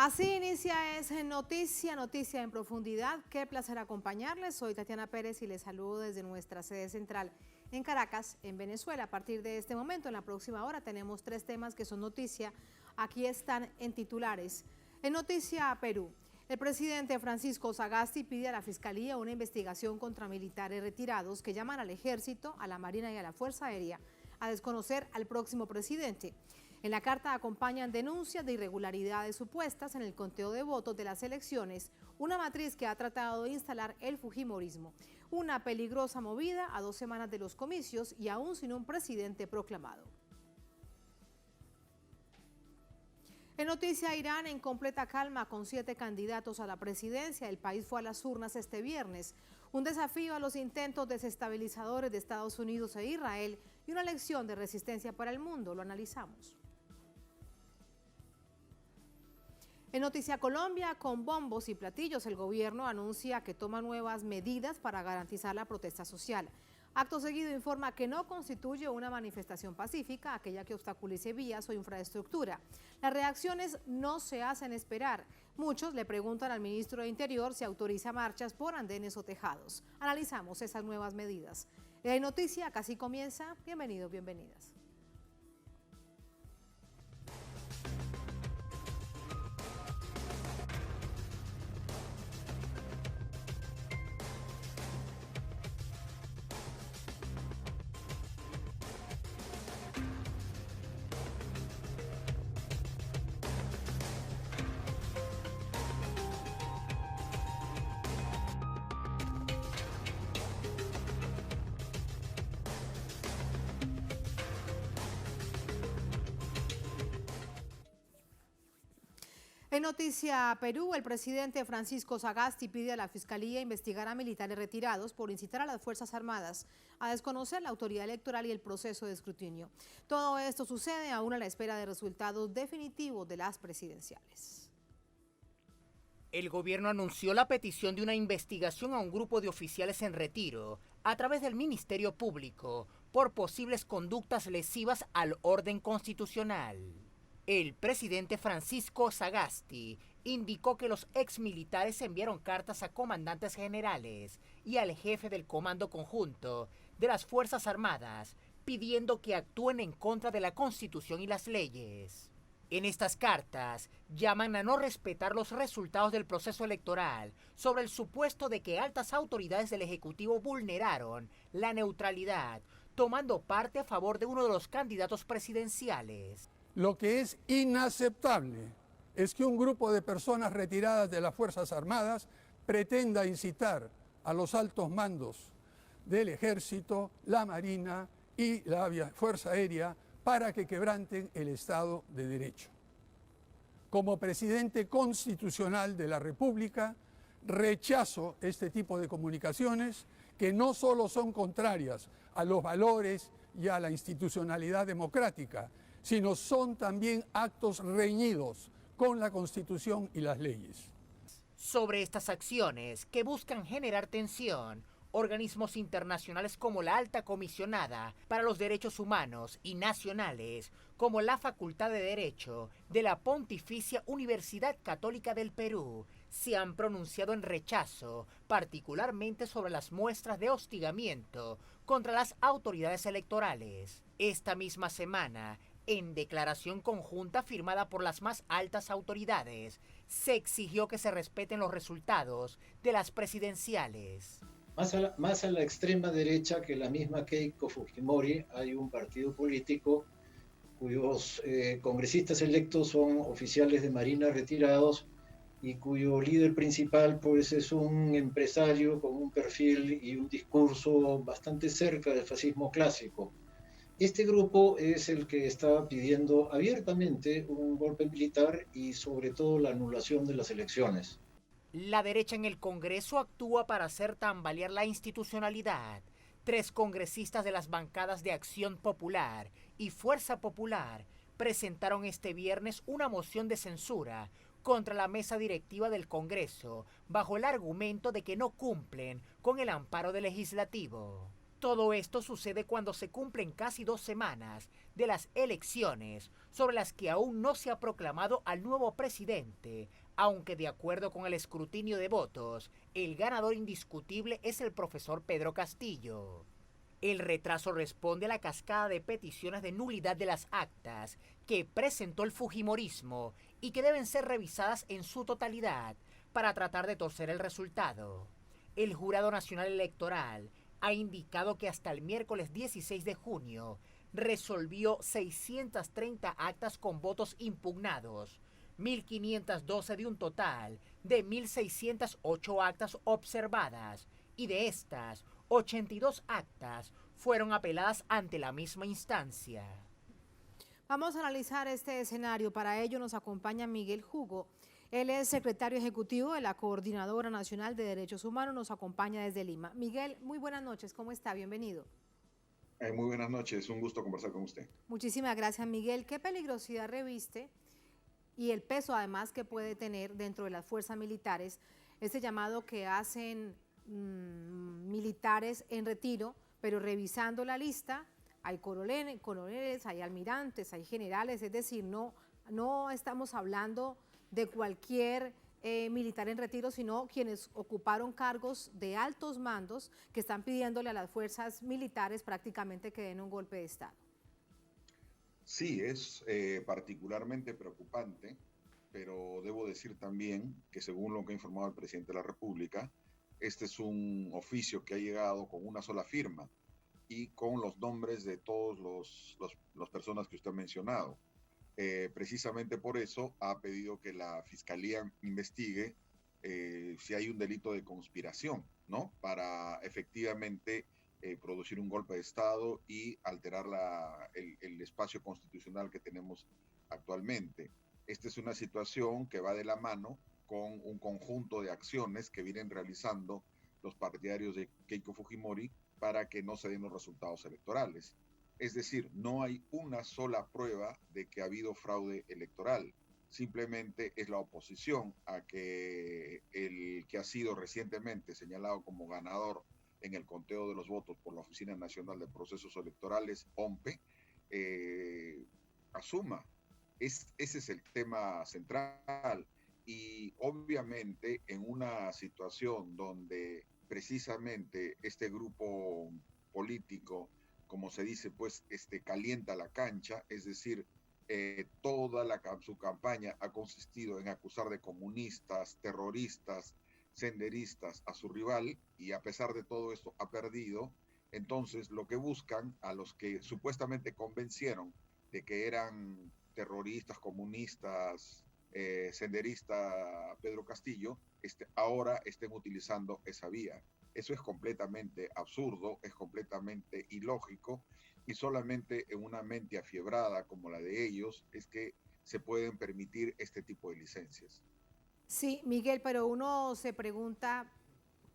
Así inicia es Noticia en Profundidad. Qué placer acompañarles. Soy Tatiana Pérez y les saludo desde nuestra sede central en Caracas, en Venezuela. A partir de este momento, en la próxima hora, tenemos 3 temas que son noticia. Aquí están en titulares. En Noticia Perú, el presidente Francisco Sagasti pide a la Fiscalía una investigación contra militares retirados que llaman al Ejército, a la Marina y a la Fuerza Aérea a desconocer al próximo presidente. En la carta acompañan denuncias de irregularidades supuestas en el conteo de votos de las elecciones, una matriz que ha tratado de instalar el fujimorismo, una peligrosa movida a 2 semanas de los comicios y aún sin un presidente proclamado. En Noticia Irán, en completa calma con 7 candidatos a la presidencia, el país fue a las urnas este viernes. Un desafío a los intentos desestabilizadores de Estados Unidos e Israel y una lección de resistencia para el mundo. Lo analizamos. En Noticia Colombia, con bombos y platillos, el gobierno anuncia que toma nuevas medidas para garantizar la protesta social. Acto seguido informa que no constituye una manifestación pacífica, aquella que obstaculice vías o infraestructura. Las reacciones no se hacen esperar. Muchos le preguntan al ministro de Interior si autoriza marchas por andenes o tejados. Analizamos esas nuevas medidas. En Noticia casi comienza. Bienvenidos, bienvenidas. En Noticia Perú, el presidente Francisco Sagasti pide a la Fiscalía investigar a militares retirados por incitar a las Fuerzas Armadas a desconocer la autoridad electoral y el proceso de escrutinio. Todo esto sucede aún a la espera de resultados definitivos de las presidenciales. El gobierno anunció la petición de una investigación a un grupo de oficiales en retiro a través del Ministerio Público por posibles conductas lesivas al orden constitucional. El presidente Francisco Sagasti indicó que los exmilitares enviaron cartas a comandantes generales y al jefe del Comando Conjunto de las Fuerzas Armadas pidiendo que actúen en contra de la Constitución y las leyes. En estas cartas llaman a no respetar los resultados del proceso electoral sobre el supuesto de que altas autoridades del Ejecutivo vulneraron la neutralidad, tomando parte a favor de uno de los candidatos presidenciales. Lo que es inaceptable es que un grupo de personas retiradas de las Fuerzas Armadas pretenda incitar a los altos mandos del Ejército, la Marina y la Fuerza Aérea para que quebranten el Estado de Derecho. Como presidente constitucional de la República, rechazo este tipo de comunicaciones que no solo son contrarias a los valores y a la institucionalidad democrática, sino son también actos reñidos con la Constitución y las leyes. Sobre estas acciones que buscan generar tensión, organismos internacionales como la Alta Comisionada para los Derechos Humanos y nacionales como la Facultad de Derecho de la Pontificia Universidad Católica del Perú se han pronunciado en rechazo, particularmente sobre las muestras de hostigamiento contra las autoridades electorales. Esta misma semana, en declaración conjunta firmada por las más altas autoridades, se exigió que se respeten los resultados de las presidenciales. Más a la extrema derecha que la misma Keiko Fujimori, hay un partido político cuyos congresistas electos son oficiales de Marina retirados y cuyo líder principal pues es un empresario con un perfil y un discurso bastante cerca del fascismo clásico. Este grupo es el que está pidiendo abiertamente un golpe militar y sobre todo la anulación de las elecciones. La derecha en el Congreso actúa para hacer tambalear la institucionalidad. 3 congresistas de las bancadas de Acción Popular y Fuerza Popular presentaron este viernes una moción de censura contra la mesa directiva del Congreso bajo el argumento de que no cumplen con el amparo del legislativo. Todo esto sucede cuando se cumplen casi 2 semanas de las elecciones, sobre las que aún no se ha proclamado al nuevo presidente, aunque de acuerdo con el escrutinio de votos, el ganador indiscutible es el profesor Pedro Castillo. El retraso responde a la cascada de peticiones de nulidad de las actas que presentó el fujimorismo y que deben ser revisadas en su totalidad para tratar de torcer el resultado. El Jurado Nacional Electoral ha indicado que hasta el miércoles 16 de junio resolvió 630 actas con votos impugnados, 1.512 de un total de 1.608 actas observadas, y de estas, 82 actas fueron apeladas ante la misma instancia. Vamos a analizar este escenario. Para ello nos acompaña Miguel Hugo. Él es secretario ejecutivo de la Coordinadora Nacional de Derechos Humanos. Nos acompaña desde Lima. Miguel, muy buenas noches. ¿Cómo está? Bienvenido. Muy buenas noches. Un gusto conversar con usted. Muchísimas gracias, Miguel. ¿Qué peligrosidad reviste y el peso además que puede tener dentro de las fuerzas militares este llamado que hacen militares en retiro, pero revisando la lista hay coroneles, hay almirantes, hay generales, es decir, no estamos hablando de cualquier militar en retiro, sino quienes ocuparon cargos de altos mandos que están pidiéndole a las fuerzas militares prácticamente que den un golpe de Estado? Sí, es particularmente preocupante, pero debo decir también que según lo que ha informado el presidente de la República, este es un oficio que ha llegado con una sola firma y con los nombres de todas las personas que usted ha mencionado. Precisamente por eso ha pedido que la Fiscalía investigue si hay un delito de conspiración, ¿no? Para efectivamente producir un golpe de Estado y alterar el espacio constitucional que tenemos actualmente. Esta es una situación que va de la mano con un conjunto de acciones que vienen realizando los partidarios de Keiko Fujimori para que no se den los resultados electorales. Es decir, no hay una sola prueba de que ha habido fraude electoral. Simplemente es la oposición a que el que ha sido recientemente señalado como ganador en el conteo de los votos por la Oficina Nacional de Procesos Electorales, OMPE, asuma. Ese es el tema central. Y obviamente en una situación donde precisamente este grupo político, como se dice, pues calienta la cancha, es decir, toda su campaña ha consistido en acusar de comunistas, terroristas, senderistas a su rival, y a pesar de todo esto ha perdido. Entonces lo que buscan a los que supuestamente convencieron de que eran terroristas, comunistas, senderista Pedro Castillo, ahora estén utilizando esa vía. Eso es completamente absurdo, es completamente ilógico, y solamente en una mente afiebrada como la de ellos es que se pueden permitir este tipo de licencias. Sí, Miguel, pero uno se pregunta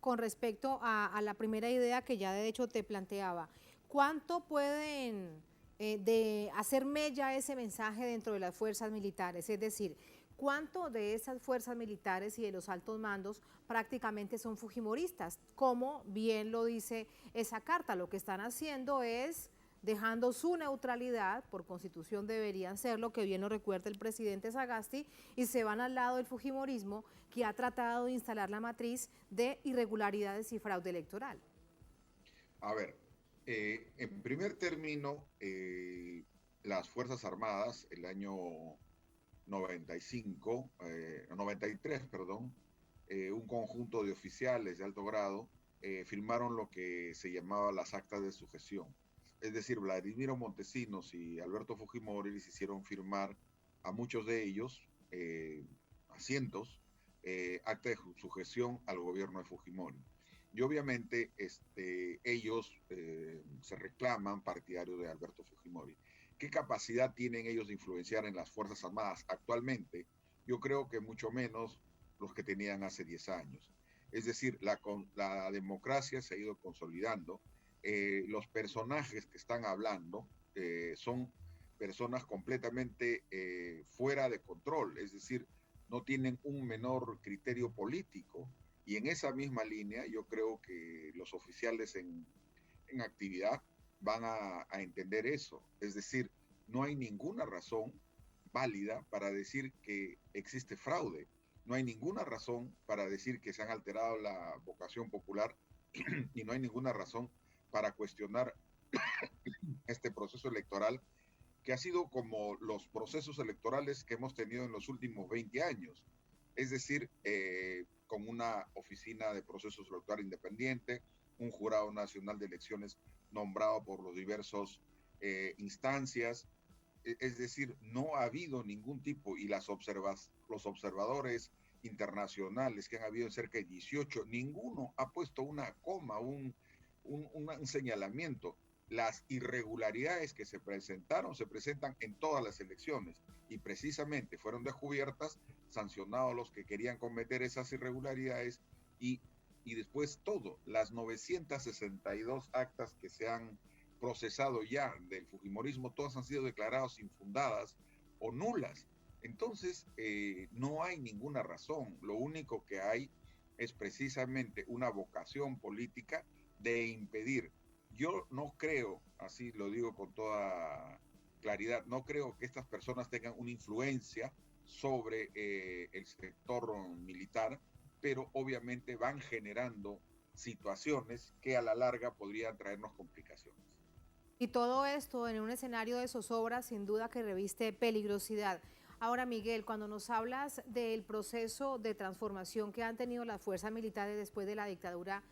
con respecto a la primera idea que ya de hecho te planteaba, ¿cuánto pueden de hacer mella ese mensaje dentro de las fuerzas militares? Es decir, ¿cuánto de esas fuerzas militares y de los altos mandos prácticamente son fujimoristas? Como bien lo dice esa carta, lo que están haciendo es dejando su neutralidad, por constitución deberían serlo, que bien lo recuerda el presidente Sagasti, y se van al lado del fujimorismo, que ha tratado de instalar la matriz de irregularidades y fraude electoral. A ver, en primer término, las Fuerzas Armadas, el año 93, perdón, un conjunto de oficiales de alto grado firmaron lo que se llamaba las actas de sujeción. Es decir, Vladimiro Montesinos y Alberto Fujimori les hicieron firmar a muchos de ellos, a cientos, acta de sujeción al gobierno de Fujimori. Y obviamente ellos se reclaman partidarios de Alberto Fujimori. ¿Qué capacidad tienen ellos de influenciar en las Fuerzas Armadas actualmente? Yo creo que mucho menos los que tenían hace 10 años. Es decir, la democracia se ha ido consolidando. Los personajes que están hablando son personas completamente fuera de control, es decir, no tienen un menor criterio político. Y en esa misma línea yo creo que los oficiales en en actividad van a entender eso. Es decir, no hay ninguna razón válida para decir que existe fraude. No hay ninguna razón para decir que se han alterado la vocación popular y no hay ninguna razón para cuestionar este proceso electoral que ha sido como los procesos electorales que hemos tenido en los últimos 20 años. Es decir, con una oficina de procesos electorales independiente, un jurado nacional de elecciones nombrado por los diversos instancias. Es decir, no ha habido ningún tipo, y los observadores internacionales que han habido en cerca de 18, ninguno ha puesto una coma, un señalamiento. Las irregularidades que se presentan en todas las elecciones y precisamente fueron descubiertas, sancionados los que querían cometer esas irregularidades y después las 962 actas que se han procesado ya del fujimorismo, todas han sido declaradas infundadas o nulas. Entonces, no hay ninguna razón. Lo único que hay es precisamente una vocación política de impedir. Yo no creo, así lo digo con toda claridad, no creo que estas personas tengan una influencia sobre el sector militar, pero obviamente van generando situaciones que a la larga podrían traernos complicaciones. Y todo esto en un escenario de zozobra sin duda que reviste peligrosidad. Ahora, Miguel, cuando nos hablas del proceso de transformación que han tenido las fuerzas militares después de la dictadura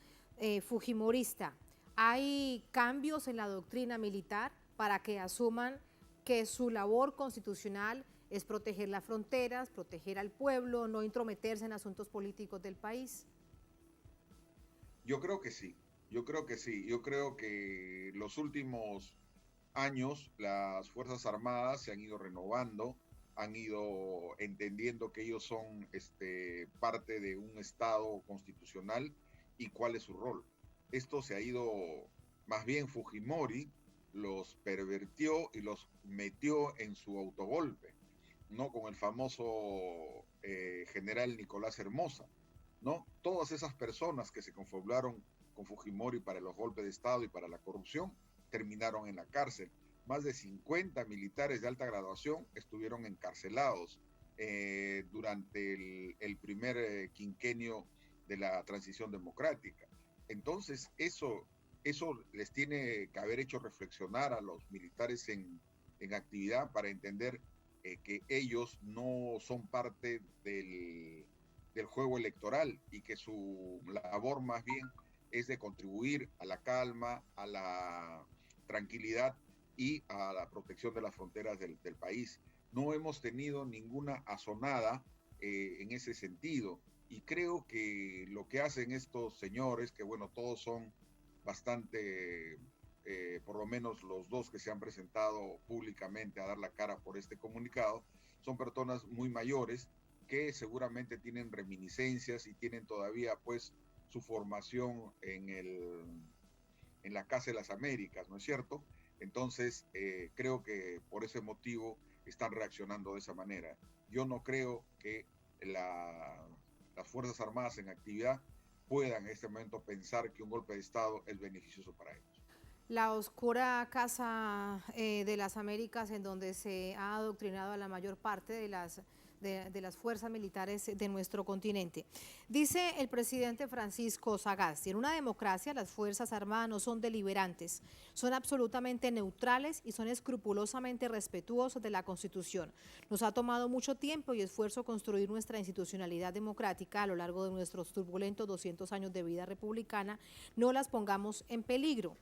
fujimorista, ¿hay cambios en la doctrina militar para que asuman que su labor constitucional es proteger las fronteras, proteger al pueblo, no intrometerse en asuntos políticos del país? Yo creo que sí, yo creo que sí. Yo creo que los últimos años las Fuerzas Armadas se han ido renovando, han ido entendiendo que ellos son parte de un Estado constitucional y cuál es su rol. Esto se ha ido, más bien Fujimori los pervirtió y los metió en su autogolpe, ¿no? Con el famoso general Nicolás Hermosa, ¿no? Todas esas personas que se confabularon con Fujimori para los golpes de Estado y para la corrupción terminaron en la cárcel. Más de 50 militares de alta graduación estuvieron encarcelados durante el primer quinquenio de la transición democrática. Entonces, eso les tiene que haber hecho reflexionar a los militares en actividad para entender que ellos no son parte del juego electoral y que su labor más bien es de contribuir a la calma, a la tranquilidad y a la protección de las fronteras del país. No hemos tenido ninguna azonada en ese sentido y creo que lo que hacen estos señores, que bueno, todos son bastante, por lo menos los dos que se han presentado públicamente a dar la cara por este comunicado, son personas muy mayores que seguramente tienen reminiscencias y tienen todavía pues su formación en la Casa de las Américas, ¿no es cierto? Entonces, creo que por ese motivo están reaccionando de esa manera. Yo no creo que las Fuerzas Armadas en actividad puedan en este momento pensar que un golpe de Estado es beneficioso para ellos. La oscura Casa de las Américas, en donde se ha adoctrinado a la mayor parte de las fuerzas militares de nuestro continente. Dice el presidente Francisco Sagasti: en una democracia las Fuerzas Armadas no son deliberantes, son absolutamente neutrales y son escrupulosamente respetuosos de la Constitución. Nos ha tomado mucho tiempo y esfuerzo construir nuestra institucionalidad democrática a lo largo de nuestros turbulentos 200 años de vida republicana. No las pongamos en peligro.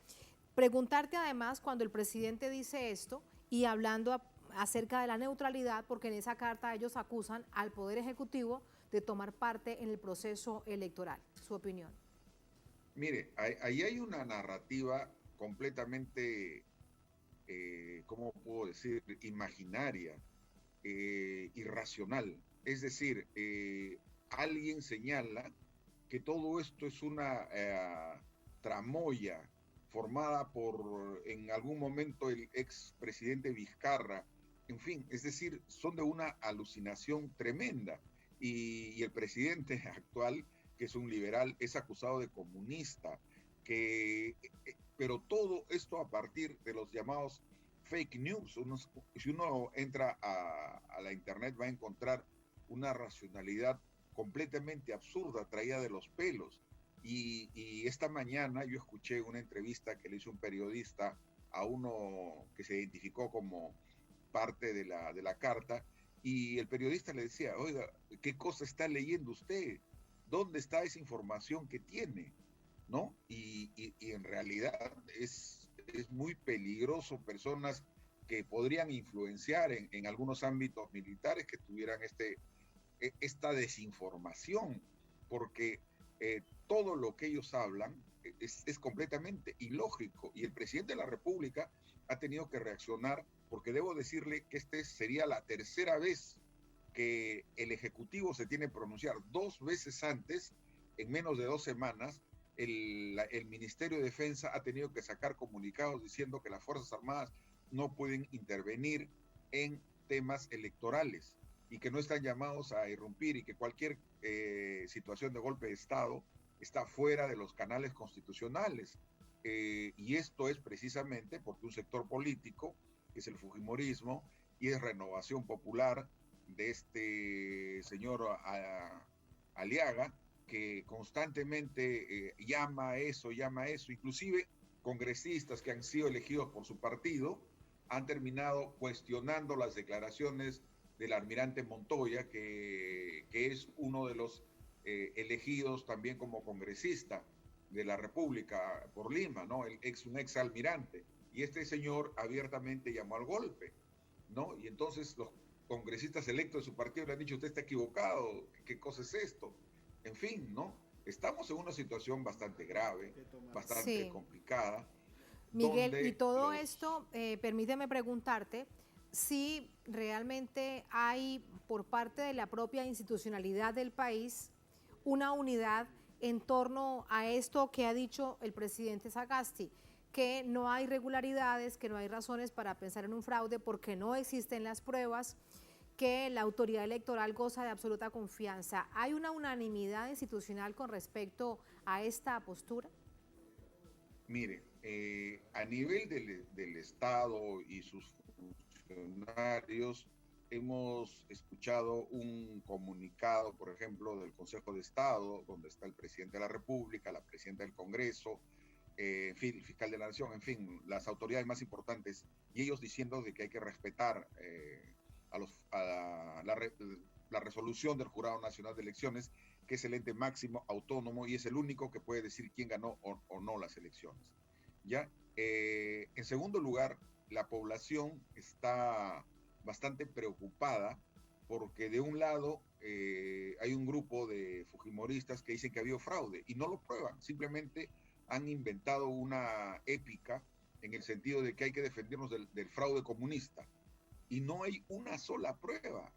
Preguntarte además, cuando el presidente dice esto y hablando acerca de la neutralidad, porque en esa carta ellos acusan al Poder Ejecutivo de tomar parte en el proceso electoral. Su opinión. Mire, ahí hay una narrativa completamente, ¿cómo puedo decir?, imaginaria, irracional. Es decir, alguien señala que todo esto es una tramoya formada por, en algún momento, el expresidente Vizcarra. En fin, es decir, son de una alucinación tremenda. Y el presidente actual, que es un liberal, es acusado de comunista, pero todo esto a partir de los llamados fake news. Si uno entra a la internet va a encontrar una racionalidad completamente absurda, traída de los pelos. Y esta mañana yo escuché una entrevista que le hizo un periodista a uno que se identificó como parte de la carta, y el periodista le decía, oiga, ¿qué cosa está leyendo usted? ¿Dónde está esa información que tiene? ¿No? Y en realidad es muy peligroso personas que podrían influenciar en algunos ámbitos militares que tuvieran esta desinformación, porque todo lo que ellos hablan es completamente ilógico, y el presidente de la República ha tenido que reaccionar, porque debo decirle que sería la tercera vez que el Ejecutivo se tiene que pronunciar. 2 veces antes, en menos de 2 semanas, el Ministerio de Defensa ha tenido que sacar comunicados diciendo que las Fuerzas Armadas no pueden intervenir en temas electorales y que no están llamados a irrumpir, y que cualquier situación de golpe de Estado está fuera de los canales constitucionales. Y esto es precisamente porque un sector político, que es el fujimorismo, y es Renovación Popular de este señor Aliaga, que constantemente llama a eso, inclusive congresistas que han sido elegidos por su partido han terminado cuestionando las declaraciones del almirante Montoya, que es uno de los elegidos también como congresista de la República por Lima, ¿no? Un ex almirante. Y este señor abiertamente llamó al golpe, ¿no? Y entonces los congresistas electos de su partido le han dicho, usted está equivocado, ¿qué cosa es esto? En fin, ¿no? Estamos en una situación bastante grave, bastante complicada. Miguel, y todo esto, permíteme preguntarte si realmente hay por parte de la propia institucionalidad del país una unidad en torno a esto que ha dicho el presidente Sagasti, que no hay irregularidades, que no hay razones para pensar en un fraude porque no existen las pruebas, que la autoridad electoral goza de absoluta confianza. ¿Hay una unanimidad institucional con respecto a esta postura? Mire, a nivel del Estado y sus funcionarios, hemos escuchado un comunicado, por ejemplo, del Consejo de Estado, donde está el presidente de la República, la presidenta del Congreso, en fin, el fiscal de la Nación, en fin, las autoridades más importantes, y ellos diciendo de que hay que respetar la resolución del Jurado Nacional de Elecciones, que es el ente máximo autónomo y es el único que puede decir quién ganó o no las elecciones. ¿Ya? En segundo lugar, la población está bastante preocupada porque de un lado hay un grupo de fujimoristas que dicen que ha habido fraude y no lo prueban, simplemente han inventado una épica en el sentido de que hay que defendernos del fraude comunista y no hay una sola prueba.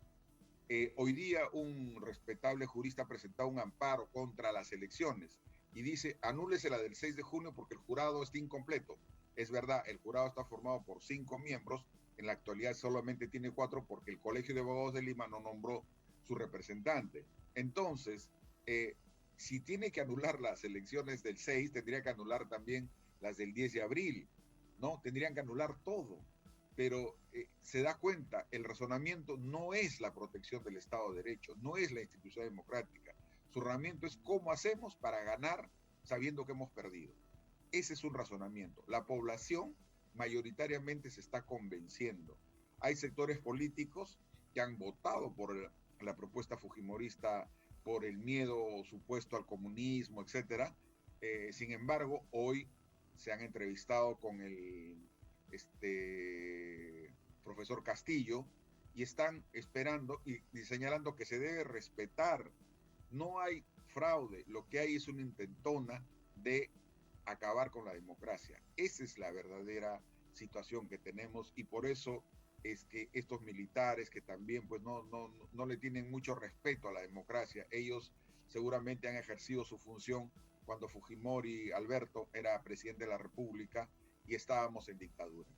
Hoy día un respetable jurista ha presentado un amparo contra las elecciones y dice, anúlese la del 6 de junio porque el jurado está incompleto. Es verdad, el jurado está formado por 5 miembros, en la actualidad solamente tiene 4 porque el Colegio de Abogados de Lima no nombró su representante. Entonces, si tiene que anular las elecciones del 6, tendría que anular también las del 10 de abril, ¿no? Tendrían que anular todo. Pero se da cuenta, el razonamiento no es la protección del Estado de Derecho, no es la institución democrática. Su razonamiento es cómo hacemos para ganar sabiendo que hemos perdido. Ese es un razonamiento. La población mayoritariamente se está convenciendo. Hay sectores políticos que han votado por la propuesta fujimorista por el miedo supuesto al comunismo, etcétera. Sin embargo, hoy se han entrevistado con el profesor Castillo y están esperando y señalando que se debe respetar. No hay fraude, lo que hay es una intentona de acabar con la democracia. Esa es la verdadera situación que tenemos y por eso es que estos militares que también pues no le tienen mucho respeto a la democracia, ellos seguramente han ejercido su función cuando Fujimori Alberto era presidente de la República y estábamos en dictadura.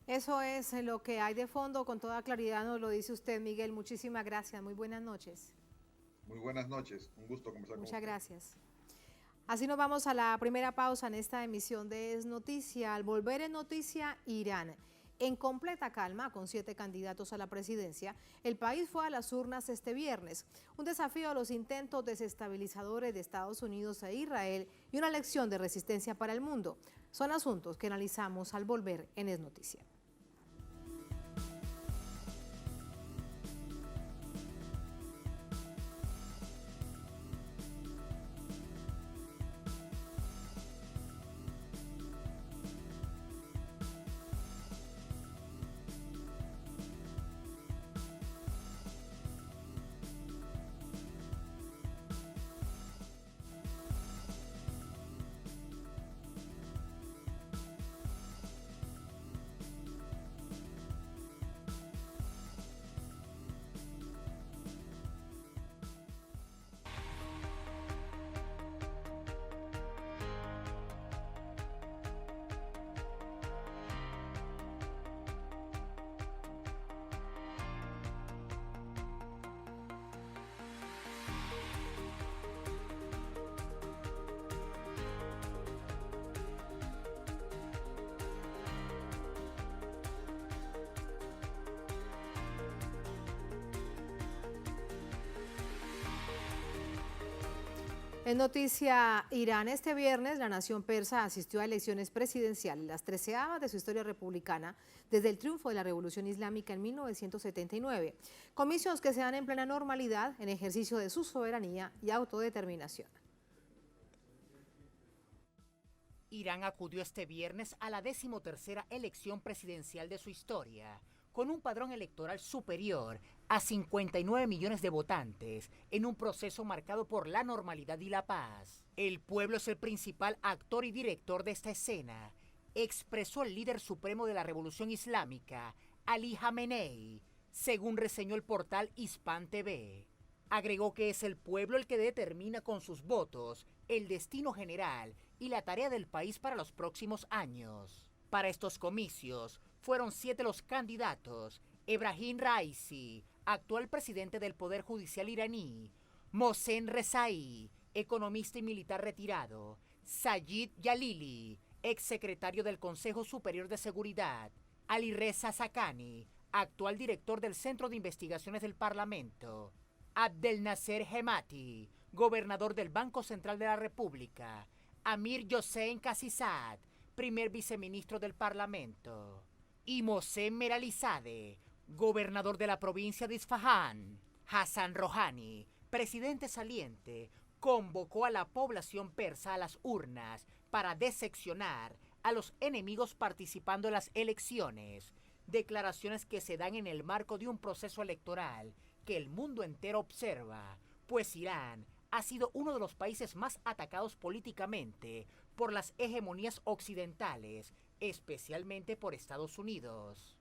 Eso es lo que hay de fondo, con toda claridad nos lo dice usted, Miguel. Muchísimas gracias, muy buenas noches. Muy buenas noches, un gusto conversar con usted. Muchas gracias. Así nos vamos a la primera pausa en esta emisión de Es Noticia. Al volver en Noticia, Irán. En completa calma, con 7 candidatos a la presidencia, el país fue a las urnas este viernes. Un desafío a los intentos desestabilizadores de Estados Unidos e Israel y una lección de resistencia para el mundo. Son asuntos que analizamos al volver en Es Noticia. En noticia Irán, este viernes la nación persa asistió a elecciones presidenciales, las 13ª de su historia republicana, desde el triunfo de la Revolución Islámica en 1979. Comicios que se dan en plena normalidad en ejercicio de su soberanía y autodeterminación. Irán acudió este viernes a la 13ª elección presidencial de su historia, con un padrón electoral superior a 59 millones de votantes, en un proceso marcado por la normalidad y la paz. El pueblo es el principal actor y director de esta escena, expresó el líder supremo de la Revolución Islámica, Ali Khamenei, según reseñó el portal Hispan TV. Agregó que es el pueblo el que determina con sus votos el destino general y la tarea del país para los próximos años. Para estos comicios, fueron 7 los candidatos: Ebrahim Raisi, actual presidente del Poder Judicial iraní; Mohsen Rezai, economista y militar retirado; Sayid Jalili, exsecretario del Consejo Superior de Seguridad; Alireza Sakani, actual director del Centro de Investigaciones del Parlamento; Abdelnaser Hemati, gobernador del Banco Central de la República; Amir Hossein Kazizad, primer viceministro del Parlamento; y Mohsen Meralizadeh, gobernador de la provincia de Isfahán. Hassan Rouhani, presidente saliente, convocó a la población persa a las urnas para decepcionar a los enemigos participando en las elecciones, declaraciones que se dan en el marco de un proceso electoral que el mundo entero observa, pues Irán ha sido uno de los países más atacados políticamente por las hegemonías occidentales, especialmente por Estados Unidos.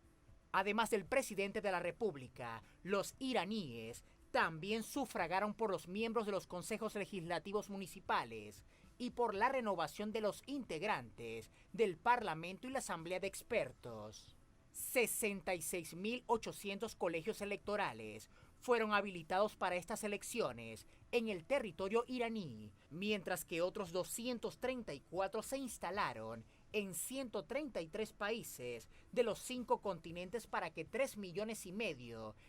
Además del presidente de la República, los iraníes también sufragaron por los miembros de los consejos legislativos municipales y por la renovación de los integrantes del Parlamento y la Asamblea de Expertos. 66.800 colegios electorales fueron habilitados para estas elecciones en el territorio iraní, mientras que otros 234 se instalaron en 133 países de los 5 continentes para que 3,5 millones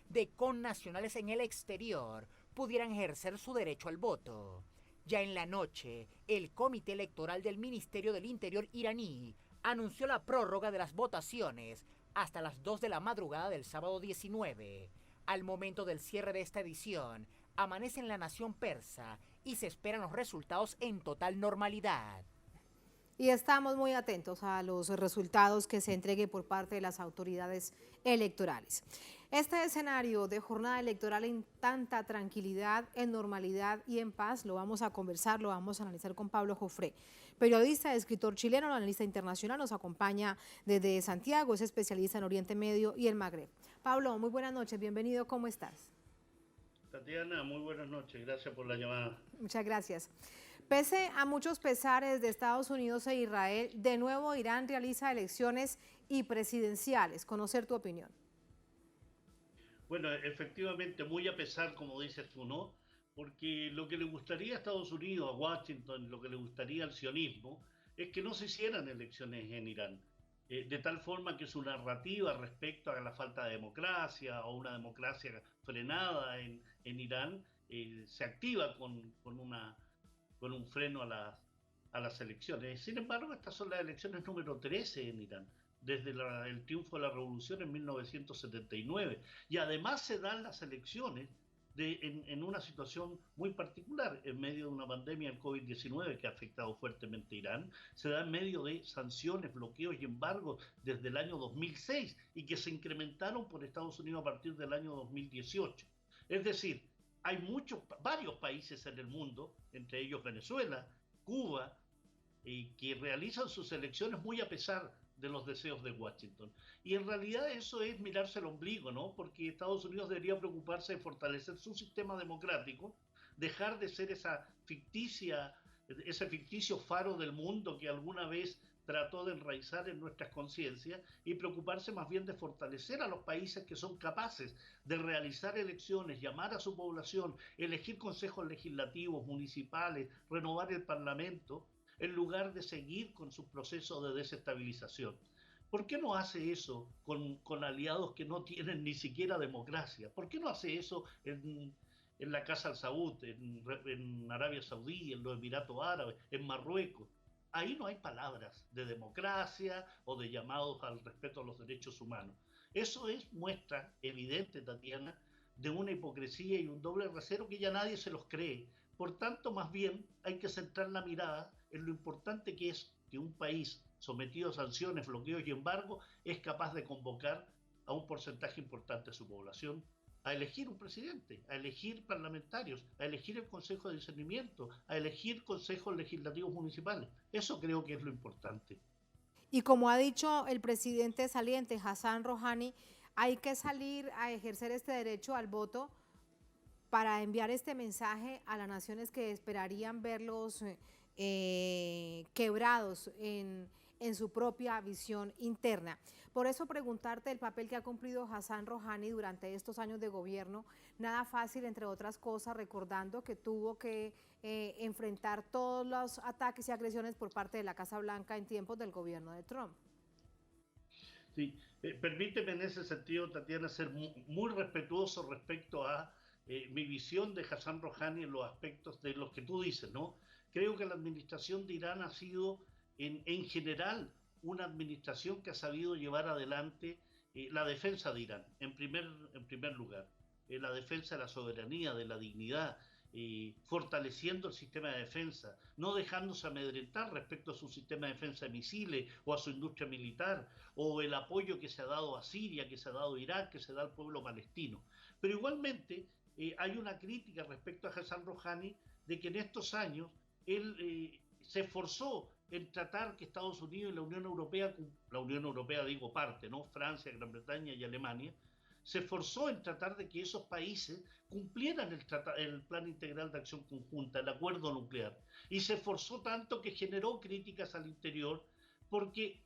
de connacionales en el exterior pudieran ejercer su derecho al voto. Ya en la noche, el Comité Electoral del Ministerio del Interior iraní anunció la prórroga de las votaciones hasta las 2 de la madrugada del sábado 19. Al momento del cierre de esta edición, amanece en la nación persa y se esperan los resultados en total normalidad. Y estamos muy atentos a los resultados que se entreguen por parte de las autoridades electorales. Este escenario de jornada electoral en tanta tranquilidad, en normalidad y en paz, lo vamos a conversar, lo vamos a analizar con Pablo Jofré, periodista, escritor chileno, analista internacional, nos acompaña desde Santiago, es especialista en Oriente Medio y el Magreb. Pablo, muy buenas noches, bienvenido, ¿cómo estás? Tatiana, muy buenas noches, gracias por la llamada. Muchas gracias. Pese a muchos pesares de Estados Unidos e Israel, de nuevo Irán realiza elecciones y presidenciales. Conocer tu opinión. Bueno, efectivamente, muy a pesar, como dices tú, ¿no?, porque lo que le gustaría a Estados Unidos, a Washington, lo que le gustaría al sionismo, es que no se hicieran elecciones en Irán, de tal forma que su narrativa respecto a la falta de democracia o una democracia frenada en Irán se activa con un freno a las elecciones. Sin embargo, estas son las elecciones número 13 en Irán, desde el triunfo de la revolución en 1979. Y además se dan las elecciones en una situación muy particular, en medio de una pandemia del COVID-19 que ha afectado fuertemente a Irán, se da en medio de sanciones, bloqueos y embargos desde el año 2006 y que se incrementaron por Estados Unidos a partir del año 2018. Es decir, hay varios países en el mundo, entre ellos Venezuela, Cuba, que realizan sus elecciones muy a pesar de los deseos de Washington. Y en realidad eso es mirarse el ombligo, ¿no? Porque Estados Unidos debería preocuparse de fortalecer su sistema democrático, dejar de ser ese ficticio faro del mundo que alguna vez trató de enraizar en nuestras conciencias y preocuparse más bien de fortalecer a los países que son capaces de realizar elecciones, llamar a su población, elegir consejos legislativos, municipales, renovar el parlamento, en lugar de seguir con su proceso de desestabilización. ¿Por qué no hace eso con aliados que no tienen ni siquiera democracia? ¿Por qué no hace eso en la Casa al Saud, en Arabia Saudí, en los Emiratos Árabes, en Marruecos? Ahí no hay palabras de democracia o de llamados al respeto a los derechos humanos. Eso es muestra evidente, Tatiana, de una hipocresía y un doble rasero que ya nadie se los cree. Por tanto, más bien hay que centrar la mirada en lo importante que es que un país sometido a sanciones, bloqueos y embargos es capaz de convocar a un porcentaje importante de su población a elegir un presidente, a elegir parlamentarios, a elegir el Consejo de Discernimiento, a elegir consejos legislativos municipales. Eso creo que es lo importante. Y como ha dicho el presidente saliente, Hassan Rouhani, hay que salir a ejercer este derecho al voto para enviar este mensaje a las naciones que esperarían verlos quebrados en su propia visión interna. Por eso preguntarte el papel que ha cumplido Hassan Rouhani durante estos años de gobierno, nada fácil, entre otras cosas, recordando que tuvo que enfrentar todos los ataques y agresiones por parte de la Casa Blanca en tiempos del gobierno de Trump. Sí, permíteme en ese sentido, Tatiana, ser muy respetuoso respecto a mi visión de Hassan Rouhani en los aspectos de los que tú dices, ¿no? Creo que la administración de Irán ha sido en general una administración que ha sabido llevar adelante la defensa de Irán, en primer lugar, la defensa de la soberanía, de la dignidad, fortaleciendo el sistema de defensa, no dejándose amedrentar respecto a su sistema de defensa de misiles o a su industria militar, o el apoyo que se ha dado a Siria, que se ha dado a Irak, que se da al pueblo palestino. Pero igualmente hay una crítica respecto a Hassan Rouhani de que en estos años él se esforzó en tratar que Estados Unidos y la Unión Europea digo parte, ¿no? Francia, Gran Bretaña y Alemania, se esforzó en tratar de que esos países cumplieran el Plan Integral de Acción Conjunta, el acuerdo nuclear. Y se esforzó tanto que generó críticas al interior porque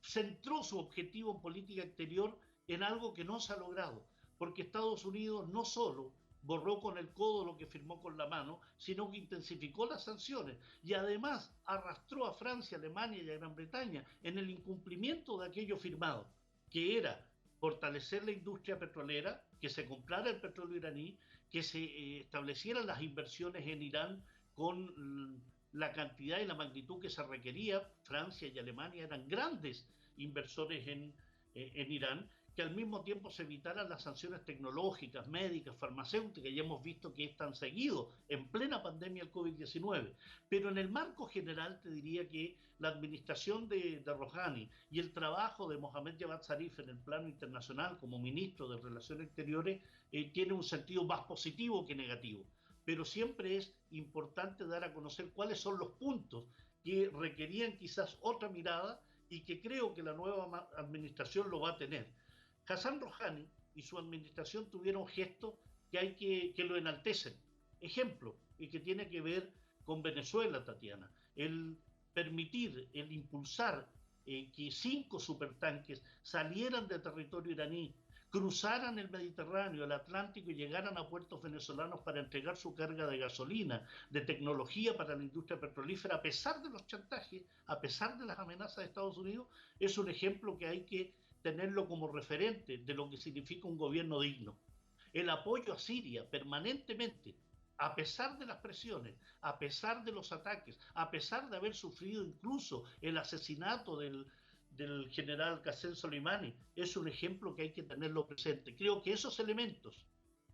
centró su objetivo en política exterior en algo que no se ha logrado. Porque Estados Unidos no solo borró con el codo lo que firmó con la mano, sino que intensificó las sanciones y además arrastró a Francia, Alemania y a Gran Bretaña en el incumplimiento de aquello firmado, que era fortalecer la industria petrolera, que se comprara el petróleo iraní, que se establecieran las inversiones en Irán con la cantidad y la magnitud que se requería. Francia y Alemania eran grandes inversores en Irán, que al mismo tiempo se evitaran las sanciones tecnológicas, médicas, farmacéuticas, y hemos visto que están seguidos en plena pandemia del COVID-19. Pero en el marco general te diría que la administración de Rouhani y el trabajo de Mohammad Javad Zarif en el plano internacional como ministro de Relaciones Exteriores tiene un sentido más positivo que negativo. Pero siempre es importante dar a conocer cuáles son los puntos que requerían quizás otra mirada y que creo que la nueva administración lo va a tener. Hassan Rouhani y su administración tuvieron gestos que lo enaltecen. Ejemplo, y que tiene que ver con Venezuela, Tatiana. El permitir, el impulsar que 5 supertanques salieran de territorio iraní, cruzaran el Mediterráneo, el Atlántico y llegaran a puertos venezolanos para entregar su carga de gasolina, de tecnología para la industria petrolífera, a pesar de los chantajes, a pesar de las amenazas de Estados Unidos, es un ejemplo que hay que tenerlo como referente de lo que significa un gobierno digno. El apoyo a Siria permanentemente, a pesar de las presiones, a pesar de los ataques, a pesar de haber sufrido incluso el asesinato del general Qasem Soleimani, es un ejemplo que hay que tenerlo presente. Creo que esos elementos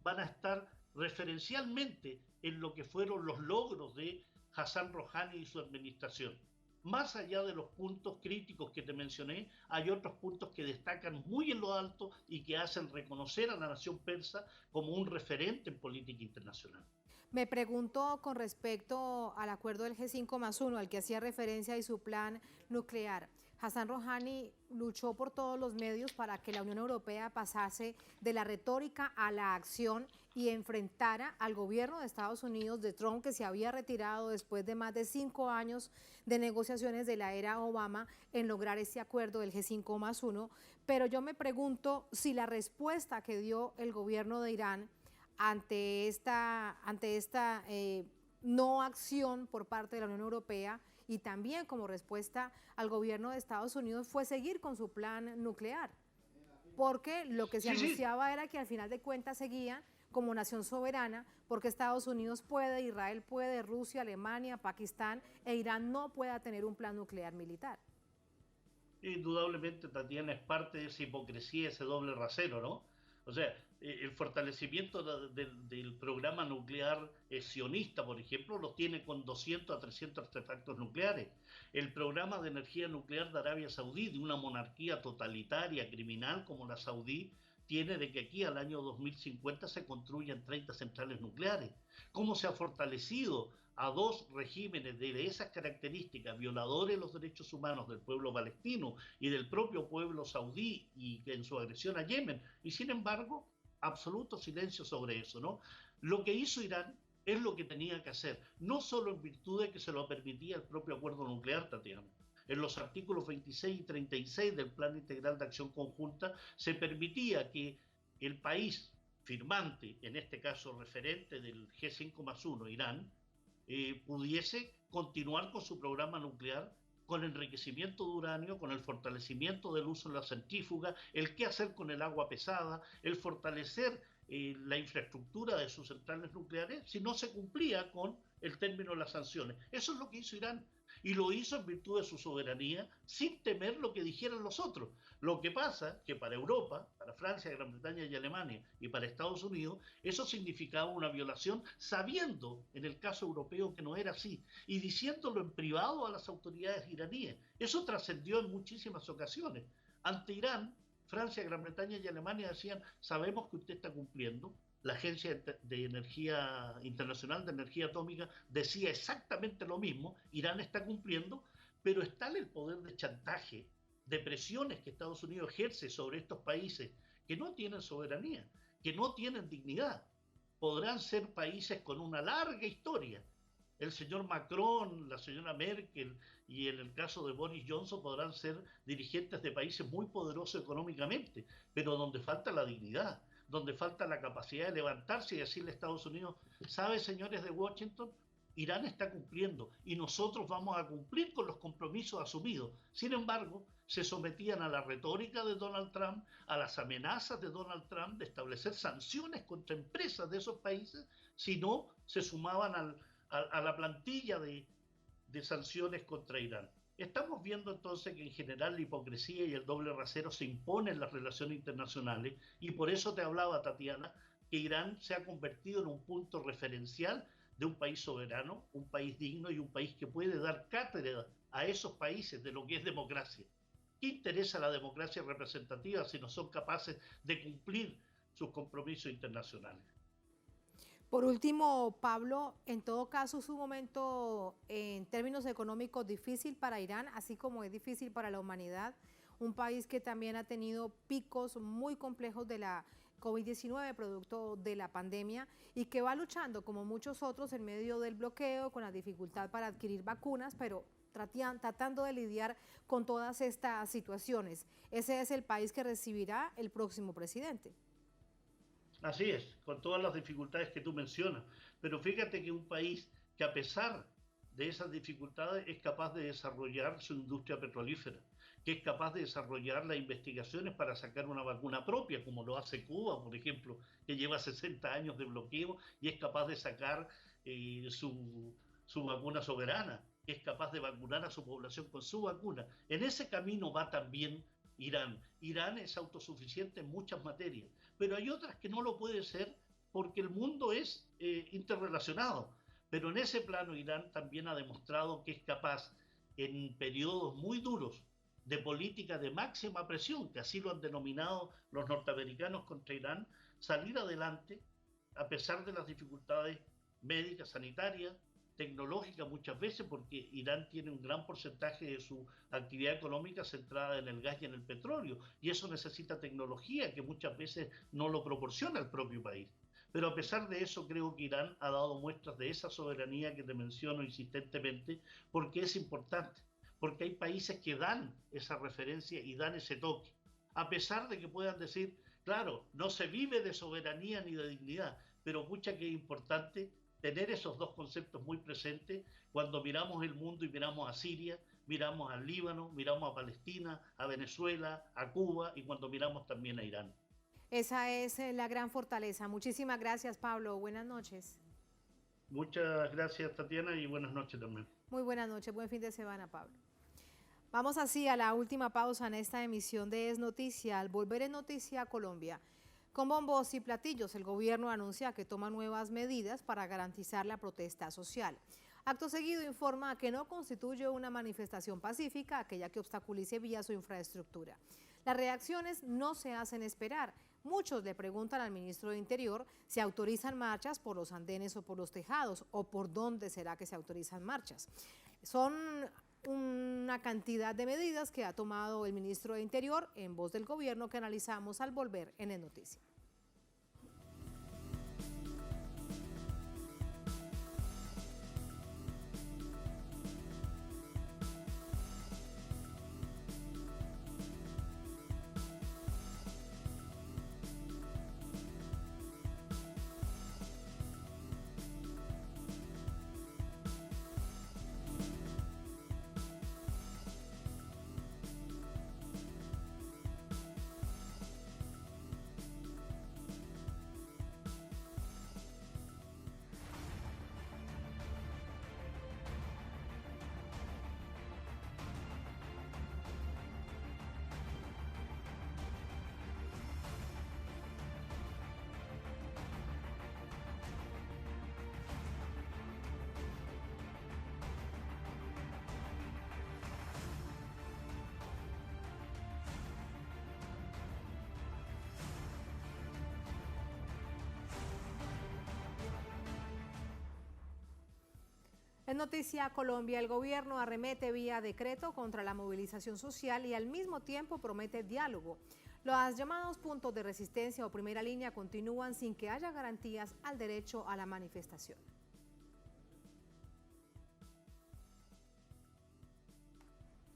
van a estar referencialmente en lo que fueron los logros de Hassan Rouhani y su administración. Más allá de los puntos críticos que te mencioné, hay otros puntos que destacan muy en lo alto y que hacen reconocer a la nación persa como un referente en política internacional. Me pregunto con respecto al acuerdo del G5+1 al que hacía referencia y su plan nuclear. Hassan Rouhani luchó por todos los medios para que la Unión Europea pasase de la retórica a la acción y enfrentara al gobierno de Estados Unidos de Trump, que se había retirado después de más de 5 años de negociaciones de la era Obama en lograr este acuerdo del G5+1. Pero yo me pregunto si la respuesta que dio el gobierno de Irán ante esta no acción por parte de la Unión Europea y también como respuesta al gobierno de Estados Unidos fue seguir con su plan nuclear, porque lo que se anunciaba era que al final de cuentas seguían como nación soberana, porque Estados Unidos puede, Israel puede, Rusia, Alemania, Pakistán e Irán no pueda tener un plan nuclear militar. Indudablemente, Tatiana, es parte de esa hipocresía, ese doble rasero, ¿no? O sea, el fortalecimiento del programa nuclear sionista, por ejemplo, lo tiene con 200 a 300 artefactos nucleares. El programa de energía nuclear de Arabia Saudí, de una monarquía totalitaria, criminal como la saudí, tiene de que aquí al año 2050 se construyan 30 centrales nucleares. ¿Cómo se ha fortalecido a dos regímenes de esas características, violadores de los derechos humanos del pueblo palestino y del propio pueblo saudí y en su agresión a Yemen? Y sin embargo, absoluto silencio sobre eso, ¿no? Lo que hizo Irán es lo que tenía que hacer, no solo en virtud de que se lo permitía el propio acuerdo nuclear, Tatiana. En los artículos 26 y 36 del Plan Integral de Acción Conjunta se permitía que el país firmante, en este caso referente del G5+1, Irán, pudiese continuar con su programa nuclear, con enriquecimiento de uranio, con el fortalecimiento del uso en la centrífuga, el qué hacer con el agua pesada, el fortalecer la infraestructura de sus centrales nucleares, si no se cumplía con el término de las sanciones. Eso es lo que hizo Irán. Y lo hizo en virtud de su soberanía, sin temer lo que dijeran los otros. Lo que pasa que para Europa, para Francia, Gran Bretaña y Alemania, y para Estados Unidos, eso significaba una violación, sabiendo en el caso europeo que no era así, y diciéndolo en privado a las autoridades iraníes. Eso trascendió en muchísimas ocasiones. Ante Irán, Francia, Gran Bretaña y Alemania decían: sabemos que usted está cumpliendo. La Agencia de Energía Internacional de Energía Atómica decía exactamente lo mismo. Irán está cumpliendo, pero es tal el poder de chantaje, de presiones que Estados Unidos ejerce sobre estos países que no tienen soberanía, que no tienen dignidad. Podrán ser países con una larga historia. El señor Macron, la señora Merkel y en el caso de Boris Johnson podrán ser dirigentes de países muy poderosos económicamente, pero donde falta la dignidad, donde falta la capacidad de levantarse y decirle a Estados Unidos: ¿sabe, señores de Washington? Irán está cumpliendo y nosotros vamos a cumplir con los compromisos asumidos. Sin embargo, se sometían a la retórica de Donald Trump, a las amenazas de Donald Trump de establecer sanciones contra empresas de esos países si no se sumaban a la plantilla de sanciones contra Irán. Estamos viendo entonces que en general la hipocresía y el doble rasero se imponen en las relaciones internacionales, y por eso te hablaba, Tatiana, que Irán se ha convertido en un punto referencial de un país soberano, un país digno y un país que puede dar cátedra a esos países de lo que es democracia. ¿Qué interesa la democracia representativa si no son capaces de cumplir sus compromisos internacionales? Por último, Pablo, en todo caso es un momento en términos económicos difícil para Irán, así como es difícil para la humanidad, un país que también ha tenido picos muy complejos de la COVID-19 producto de la pandemia y que va luchando como muchos otros en medio del bloqueo, con la dificultad para adquirir vacunas, pero tratando de lidiar con todas estas situaciones. Ese es el país que recibirá el próximo presidente. Así es, con todas las dificultades que tú mencionas. Pero fíjate que un país que a pesar de esas dificultades es capaz de desarrollar su industria petrolífera, que es capaz de desarrollar las investigaciones para sacar una vacuna propia, como lo hace Cuba, por ejemplo, que lleva 60 años de bloqueo y es capaz de sacar su vacuna soberana, que es capaz de vacunar a su población con su vacuna. En ese camino va también Irán. Irán es autosuficiente en muchas materias, pero hay otras que no lo puede ser porque el mundo es interrelacionado. Pero en ese plano Irán también ha demostrado que es capaz, en periodos muy duros de política de máxima presión, que así lo han denominado los norteamericanos contra Irán, salir adelante a pesar de las dificultades médicas, sanitarias, tecnológicas muchas veces, porque Irán tiene un gran porcentaje de su actividad económica centrada en el gas y en el petróleo, y eso necesita tecnología que muchas veces no lo proporciona el propio país. Pero a pesar de eso, creo que Irán ha dado muestras de esa soberanía que te menciono insistentemente, porque es importante, porque hay países que dan esa referencia y dan ese toque, a pesar de que puedan decir, claro, no se vive de soberanía ni de dignidad, pero pucha que es importante tener esos dos conceptos muy presentes cuando miramos el mundo y miramos a Siria, miramos al Líbano, miramos a Palestina, a Venezuela, a Cuba y cuando miramos también a Irán. Esa es la gran fortaleza. Muchísimas gracias, Pablo. Buenas noches. Muchas gracias, Tatiana, y buenas noches también. Muy buenas noches. Buen fin de semana, Pablo. Vamos así a la última pausa en esta emisión de Es Noticia. Al volver en Noticia Colombia, con bombos y platillos, el gobierno anuncia que toma nuevas medidas para garantizar la protesta social. Acto seguido informa que no constituye una manifestación pacífica aquella que obstaculice vías o infraestructura. Las reacciones no se hacen esperar. Muchos le preguntan al ministro de Interior si autorizan marchas por los andenes o por los tejados, o por dónde será que se autorizan marchas. Son una cantidad de medidas que ha tomado el ministro de Interior en voz del gobierno que analizamos al volver en El Noticia. En Noticia Colombia, el gobierno arremete vía decreto contra la movilización social y al mismo tiempo promete diálogo. Los llamados puntos de resistencia o primera línea continúan sin que haya garantías al derecho a la manifestación.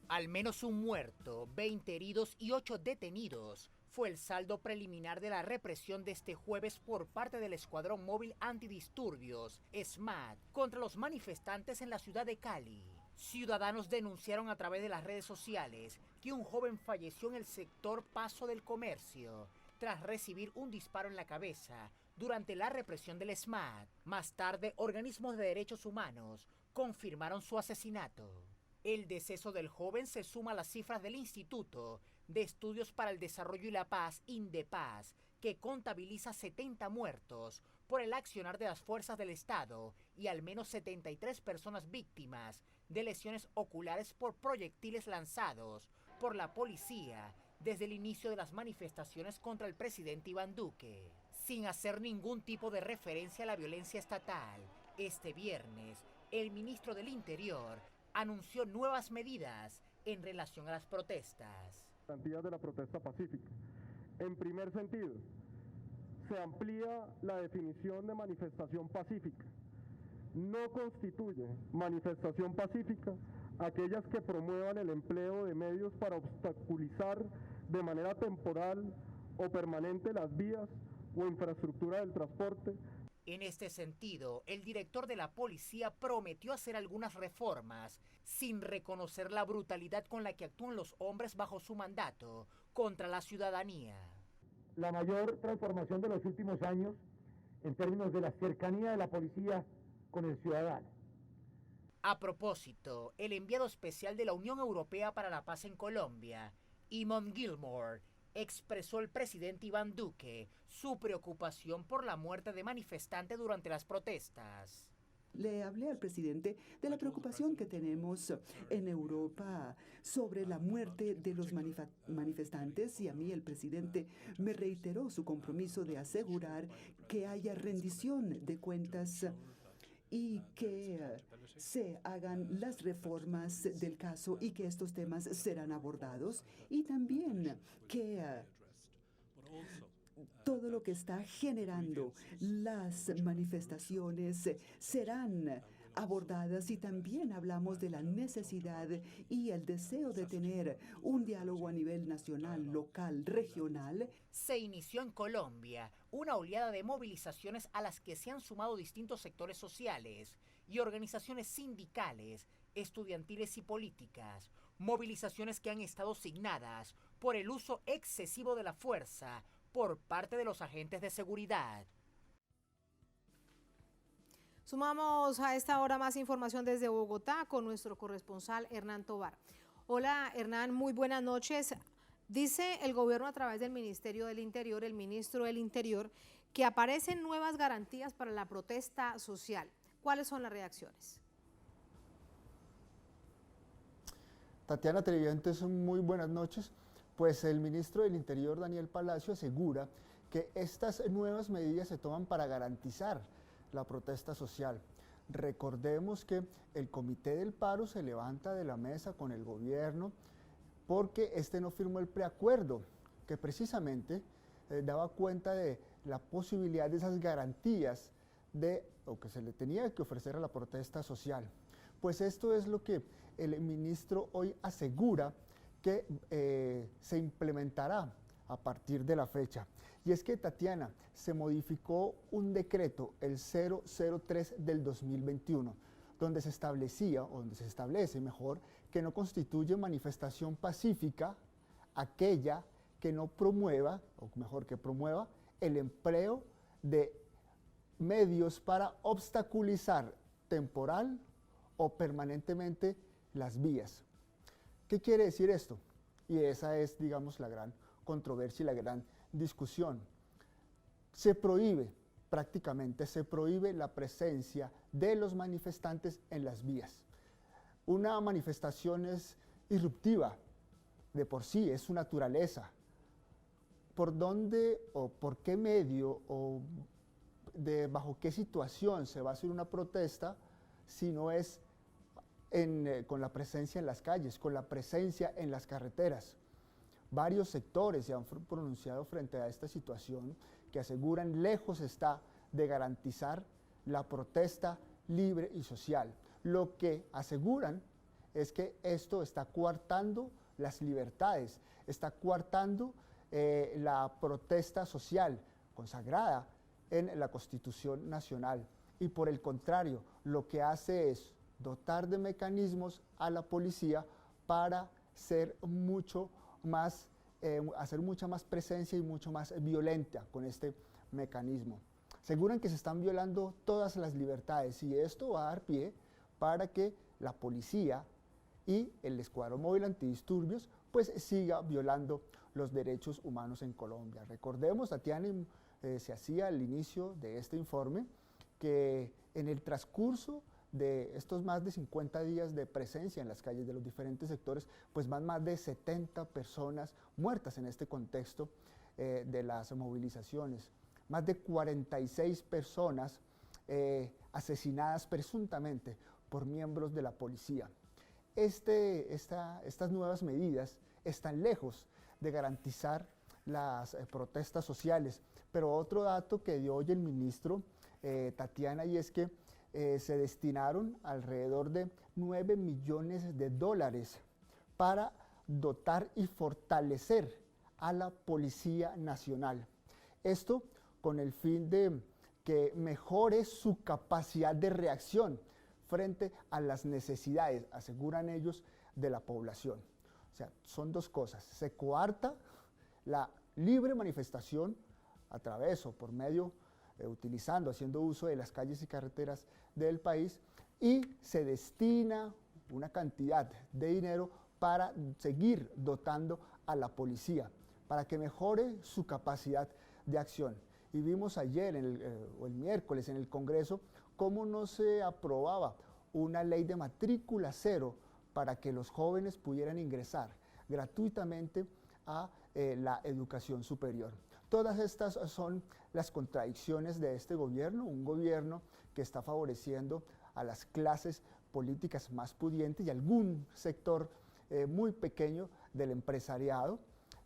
Al menos un muerto, 20 heridos y 8 detenidos fue el saldo preliminar de la represión de este jueves por parte del Escuadrón Móvil Antidisturbios, SMAT, contra los manifestantes en la ciudad de Cali. Ciudadanos denunciaron a través de las redes sociales que un joven falleció en el sector Paso del Comercio tras recibir un disparo en la cabeza durante la represión del SMAT. Más tarde, organismos de derechos humanos confirmaron su asesinato. El deceso del joven se suma a las cifras del Instituto de Estudios para el Desarrollo y la Paz, INDEPAZ, que contabiliza 70 muertos por el accionar de las fuerzas del Estado y al menos 73 personas víctimas de lesiones oculares por proyectiles lanzados por la policía desde el inicio de las manifestaciones contra el presidente Iván Duque. Sin hacer ningún tipo de referencia a la violencia estatal, este viernes, el ministro del Interior anunció nuevas medidas en relación a las protestas. Garantías de la protesta pacífica. En primer sentido, se amplía la definición de manifestación pacífica. No constituye manifestación pacífica aquellas que promuevan el empleo de medios para obstaculizar de manera temporal o permanente las vías o infraestructura del transporte. En este sentido, el director de la policía prometió hacer algunas reformas sin reconocer la brutalidad con la que actúan los hombres bajo su mandato contra la ciudadanía. La mayor transformación de los últimos años en términos de la cercanía de la policía con el ciudadano. A propósito, el enviado especial de la Unión Europea para la Paz en Colombia, Eamon Gilmore, expresó al presidente Iván Duque su preocupación por la muerte de manifestantes durante las protestas. Le hablé al presidente de la preocupación que tenemos en Europa sobre la muerte de los manifestantes y a mí el presidente me reiteró su compromiso de asegurar que haya rendición de cuentas y que se hagan las reformas del caso y que estos temas serán abordados y también que todo lo que está generando las manifestaciones serán abordadas y también hablamos de la necesidad y el deseo de tener un diálogo a nivel nacional, local, regional. Se inició en Colombia una oleada de movilizaciones a las que se han sumado distintos sectores sociales y organizaciones sindicales, estudiantiles y políticas, movilizaciones que han estado signadas por el uso excesivo de la fuerza por parte de los agentes de seguridad. Sumamos a esta hora más información desde Bogotá con nuestro corresponsal Hernán Tovar. Hola Hernán, muy buenas noches. Dice el gobierno a través del Ministerio del Interior, el ministro del Interior, que aparecen nuevas garantías para la protesta social. ¿Cuáles son las reacciones? Tatiana, televidentes, muy buenas noches. Pues el ministro del Interior, Daniel Palacio, asegura que estas nuevas medidas se toman para garantizar la protesta social. Recordemos que el Comité del Paro se levanta de la mesa con el gobierno porque este no firmó el preacuerdo que precisamente daba cuenta de la posibilidad de esas garantías o que se le tenía que ofrecer a la protesta social. Pues esto es lo que el ministro hoy asegura que se implementará a partir de la fecha. Y es que, Tatiana, se modificó un decreto, el 003 del 2021, donde se establecía, o donde se establece mejor, que no constituye manifestación pacífica aquella que no promueva, o mejor que promueva, el empleo de medios para obstaculizar temporal o permanentemente las vías. ¿Qué quiere decir esto? Y esa es, digamos, la gran controversia y la gran discusión. Se prohíbe, prácticamente se prohíbe la presencia de los manifestantes en las vías. Una manifestación es irruptiva, de por sí, es su naturaleza. ¿Por dónde o por qué medio o bajo qué situación se va a hacer una protesta si no es con la presencia en las calles, con la presencia en las carreteras? Varios sectores se han pronunciado frente a esta situación que aseguran lejos está de garantizar la protesta libre y social. Lo que aseguran es que esto está coartando las libertades, está coartando la protesta social consagrada en la Constitución Nacional. Y por el contrario, lo que hace es dotar de mecanismos a la policía para ser mucho más, hacer mucha más presencia y mucho más violenta con este mecanismo. Aseguran que se están violando todas las libertades y esto va a dar pie para que la policía y el Escuadrón Móvil Antidisturbios pues siga violando los derechos humanos en Colombia. Recordemos, Tatiana, se hacía al inicio de este informe que en el transcurso de estos más de 50 días de presencia en las calles de los diferentes sectores, pues van más de 70 personas muertas en este contexto de las movilizaciones, más de 46 personas asesinadas presuntamente por miembros de la policía. Estas nuevas medidas están lejos de garantizar las protestas sociales. Pero otro dato que dio hoy el ministro, Tatiana, y es que se destinaron alrededor de 9 millones de dólares para dotar y fortalecer a la Policía Nacional. Esto con el fin de que mejore su capacidad de reacción frente a las necesidades, aseguran ellos, de la población. O sea, son dos cosas: se coarta la libre manifestación a través o por medio, haciendo uso de las calles y carreteras del país, y se destina una cantidad de dinero para seguir dotando a la policía, para que mejore su capacidad de acción. Y vimos ayer, o el miércoles, en el Congreso, cómo no se aprobaba una ley de matrícula cero para que los jóvenes pudieran ingresar gratuitamente a la educación superior. Todas estas son las contradicciones de este gobierno, un gobierno que está favoreciendo a las clases políticas más pudientes y algún sector muy pequeño del empresariado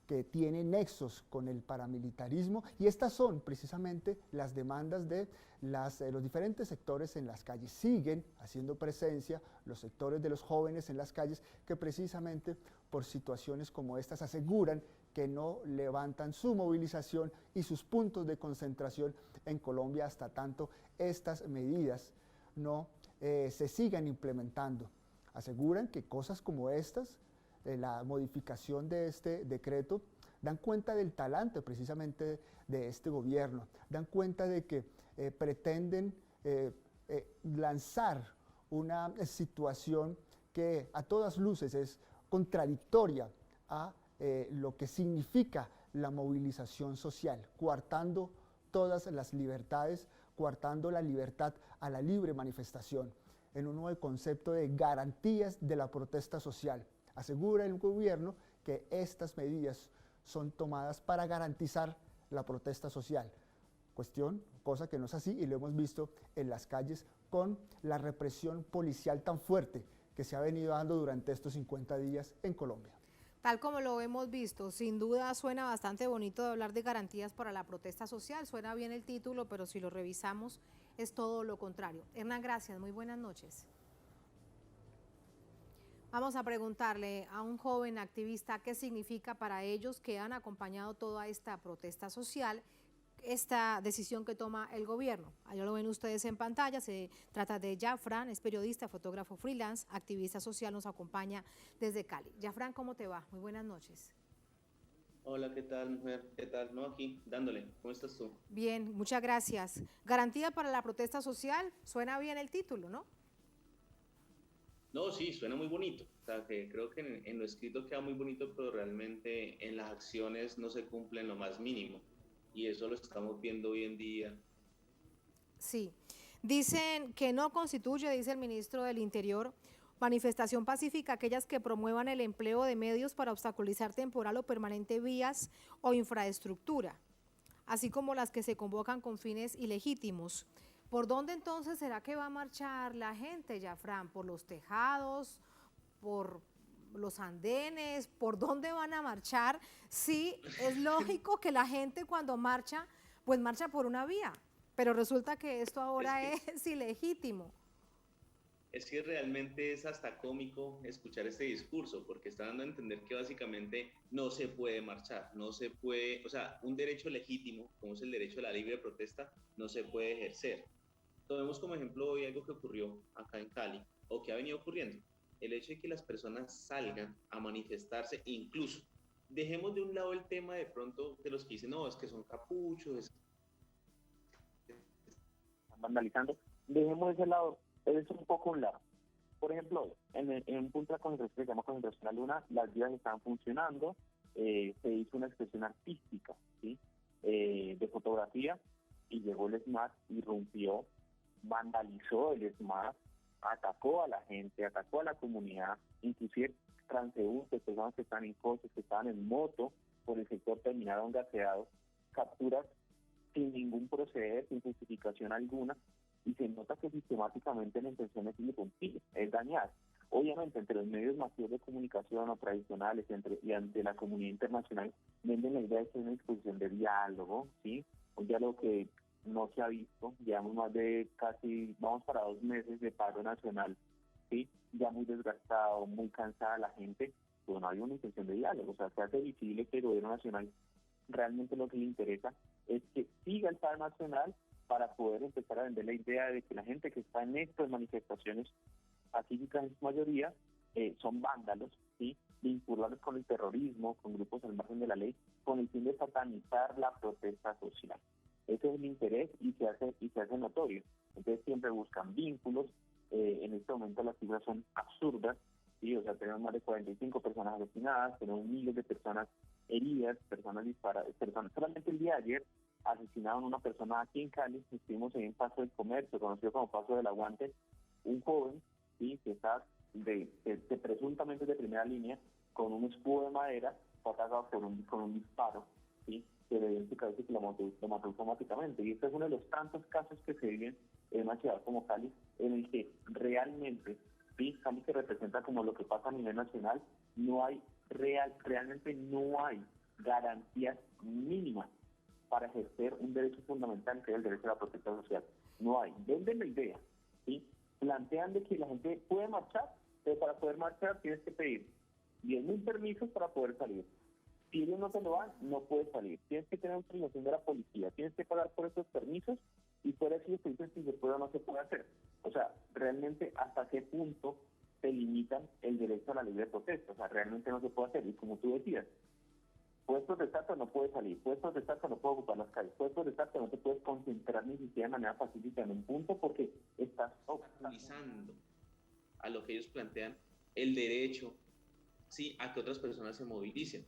que tiene nexos con el paramilitarismo, y estas son precisamente las demandas de los diferentes sectores en las calles. Siguen haciendo presencia los sectores de los jóvenes en las calles que precisamente por situaciones como estas aseguran que no levantan su movilización y sus puntos de concentración en Colombia hasta tanto estas medidas no se sigan implementando. Aseguran que cosas como estas, la modificación de este decreto, dan cuenta del talante precisamente de este gobierno, dan cuenta de que pretenden lanzar una situación que a todas luces es contradictoria a lo que significa la movilización social, coartando todas las libertades, coartando la libertad a la libre manifestación, en un nuevo concepto de garantías de la protesta social. Asegura el gobierno que estas medidas son tomadas para garantizar la protesta social. Cosa que no es así, y lo hemos visto en las calles con la represión policial tan fuerte que se ha venido dando durante estos 50 días en Colombia. Tal como lo hemos visto, sin duda suena bastante bonito de hablar de garantías para la protesta social, suena bien el título, pero si lo revisamos es todo lo contrario. Hernán, gracias, muy buenas noches. Vamos a preguntarle a un joven activista qué significa para ellos, que han acompañado toda esta protesta social, esta decisión que toma el gobierno. Allá lo ven ustedes en pantalla, se trata de Jafran, es periodista, fotógrafo freelance, activista social, nos acompaña desde Cali. Jafran, ¿cómo te va? Muy buenas noches. Hola, ¿qué tal, mujer? ¿Qué tal? No, aquí, dándole. ¿Cómo estás tú? Bien, muchas gracias. Garantía para la protesta social, suena bien el título, ¿no? No, sí, suena muy bonito. O sea, que creo que en lo escrito queda muy bonito, pero realmente en las acciones no se cumple en lo más mínimo. Y eso lo estamos viendo hoy en día. Sí. Dicen que no constituye, dice el ministro del Interior, manifestación pacífica aquellas que promuevan el empleo de medios para obstaculizar temporal o permanente vías o infraestructura, así como las que se convocan con fines ilegítimos. ¿Por dónde entonces será que va a marchar la gente, Jafran? ¿Por los tejados? ¿Por los andenes? ¿Por dónde van a marchar? Sí, es lógico que la gente cuando marcha, pues marcha por una vía, pero resulta que esto ahora es ilegítimo. Es que realmente es hasta cómico escuchar este discurso, porque está dando a entender que básicamente no se puede marchar, no se puede, o sea, un derecho legítimo, como es el derecho a la libre protesta, no se puede ejercer. Tomemos como ejemplo hoy algo que ocurrió acá en Cali, o que ha venido ocurriendo. El hecho de que las personas salgan a manifestarse, incluso, dejemos de un lado el tema de pronto de los que dicen, no, es que son capuchos, están vandalizando, dejemos ese lado, es un poco un lado. Por ejemplo, en un punto de concentración que se llama Concentración La Luna, las vías están funcionando, se hizo una expresión artística, ¿sí? De fotografía, y llegó el SMAT, irrumpió, vandalizó el SMAT, atacó a la gente, atacó a la comunidad, inclusive transeúntes, personas que están en coches, que estaban en moto, por el sector terminaron gaseados, capturas sin ningún proceder, sin justificación alguna, y se nota que sistemáticamente la intención es irrumpir, es dañar. Obviamente, entre los medios masivos de comunicación o tradicionales y ante la comunidad internacional, venden la idea de que hay una disposición de diálogo, ¿sí? Un diálogo que no se ha visto. Llevamos más de vamos para 2 meses de paro nacional, ¿sí? Ya muy desgastado, muy cansada la gente, pues no hay una intención de diálogo. O sea, se hace visible que el gobierno nacional realmente lo que le interesa es que siga el paro nacional para poder empezar a vender la idea de que la gente que está en estas manifestaciones pacíficas en su mayoría son vándalos, ¿sí? Vincularlos con el terrorismo, con grupos al margen de la ley, con el fin de satanizar la protesta social. Ese es el interés y se hace notorio. Entonces siempre buscan vínculos. En este momento las cifras son absurdas, ¿sí? O sea, tenemos más de 45 personas asesinadas, tenemos miles de personas heridas, personas disparadas, solamente el día de ayer asesinaron a una persona aquí en Cali. Estuvimos en un Paso del Comercio, conocido como Paso del Aguante, un joven, ¿sí? Que está que presuntamente de primera línea, con un escudo de madera, fue atacado con un disparo, ¿sí? Que le dio en su cabeza y que lo mató automáticamente. Y este es uno de los tantos casos que se viven en una ciudad como Cali, en el que realmente, ¿sí? Cali se representa como lo que pasa a nivel nacional, realmente no hay garantías mínimas para ejercer un derecho fundamental que es el derecho a la protesta social. No hay. Venden la idea, ¿sí? Plantean de que la gente puede marchar, pero para poder marchar tienes que pedir 10.000 permisos para poder salir. Si ellos no te lo dan, no puedes salir. Tienes que tener autorización de la policía, tienes que pagar por esos permisos y fuera de eso te dicen si se puede o no se puede hacer. O sea, realmente hasta qué punto se limitan el derecho a la libre protesta. O sea, realmente no se puede hacer. Y como tú decías, puedes protestar pero no puedes salir, puedes protestar pero no puedes ocupar las calles, puedes protestar pero no te puedes concentrar ni siquiera de manera pacífica en un punto porque estás obstaculizando a lo que ellos plantean el derecho, sí, a que otras personas se movilicen.